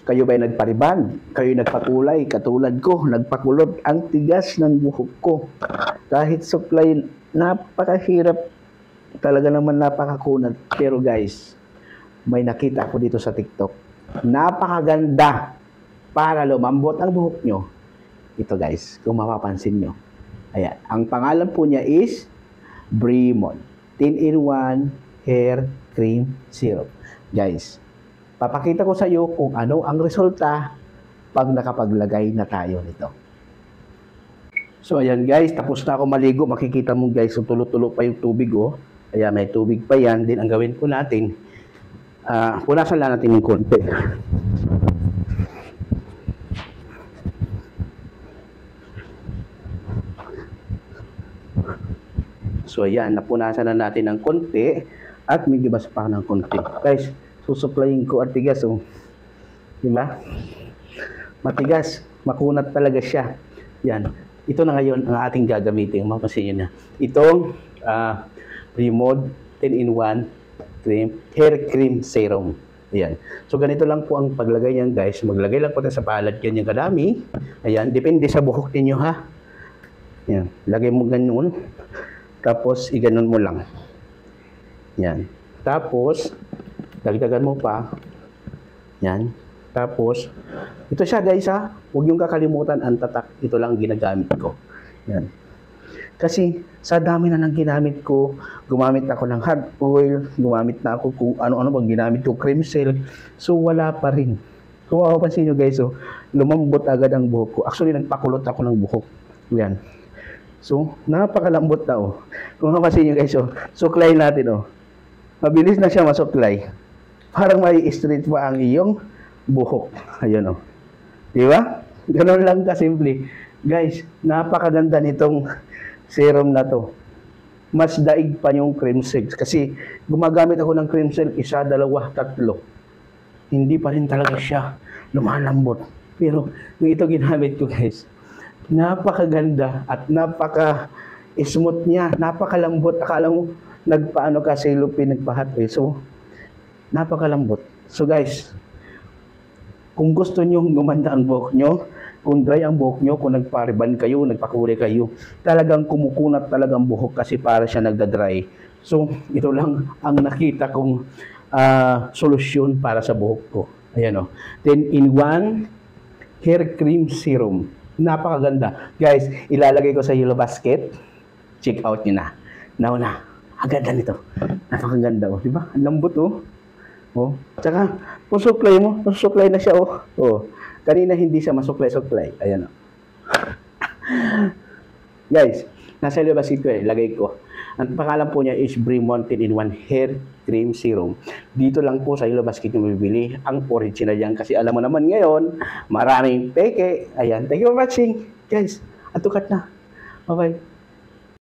Kayo ba'y nagpariban? Kayo nagpakulay? Katulad ko, nagpakulot. Ang tigas ng buhok ko. Kahit suklay, napakahirap. Talaga naman napakakunat. Pero guys, may nakita ako dito sa TikTok. Napakaganda para lumambot ang buhok nyo. Ito guys, kung mapapansin nyo. Ayan. Ang pangalan po niya is Bremon 10-in-1 Hair Cream Serum. Guys, papakita ko sa iyo kung ano ang resulta pag nakapaglagay na tayo nito. So ayan guys, tapos na ako maligo. Makikita mo guys, tulo-tulo pa yung tubig oh. Ayan, may tubig pa yan. Din ang gawin ko natin, punasan lang natin yung konti. So ayan, napunasan na natin ng konti at may gibas pa ng konti. Guys, susuplayin ko at tigas oh. Diba? Matigas, makunat talaga siya. Yan. Ito na ngayon ang ating gagamitin. Mapapansin nyo na. Itong Bremon 10-in-1 Hair Cream Serum. Ayan. So ganito lang po ang paglagay niyan guys. Maglagay lang po tayo sa palad. Ganyan kadami. Ayan. Depende sa buhok ninyo ha. Ayan. Lagay mo ganun. Tapos iganon mo lang. Yan. Tapos dagdagan mo pa. Yan. Tapos ito siya guys ha. Huwag yung kakalimutan ang tatak. Ito lang ginagamit ko. Yan. Kasi sa dami na nang ginamit ko, gumamit ako ng hard oil, gumamit na ako kung ano-ano bang ginamit ko, cream silk. So wala pa rin. Kung mapapansin nyo guys, so, lumambot agad ang buhok ko. Actually nagpakulot ako ng buhok. Yan. So, napakalambot na oh. Kung mapapansin nyo guys, oh, suklay natin oh. Mabilis na siya masuklay. Parang may straight pa ang iyong buhok. Ayun oh. Di ba? Ganun lang kasimple. Guys, napakaganda nitong serum na to. Mas daig pa yung cream silk. Kasi gumagamit ako ng cream silk, 1, 2, 3. Hindi pa rin talaga siya lumalambot. Pero yung ito ginamit ko guys, napakaganda at napaka-smooth niya, napakalambot. Akala mo nagpaano ka sa ilupin, nagpahat eh. So, napakalambot. So guys, kung gusto nyo gumanda ang buhok nyo, kung dry ang buhok nyo, kung nagpariban kayo, nagpakulay kayo, talagang kumukunat talagang buhok kasi para siya nagda-dry. So, ito lang ang nakita kong solusyon para sa buhok ko. Ayan o. 10-in-1 Hair Cream Serum. Napakaganda. Guys, ilalagay ko sa yellow basket. Check out nyo na. Now na. Ang ganda nito. Napakaganda oh. Diba? Ang lambot oh. Oh. Tsaka, kung suklay mo, suklay na siya oh. Oh. Kanina hindi siya masuklay-suklay. Ayan oh. Guys, nasa yellow basket ko lagay ko. Ang pangalan po niya is Bremon 10-in-1 Hair Cream Serum. Dito lang po sa yellow basket nyo bibili ang original yan. Kasi alam mo naman ngayon, maraming peke. Ayan, thank you for watching. Guys, atukat na. Bye-bye.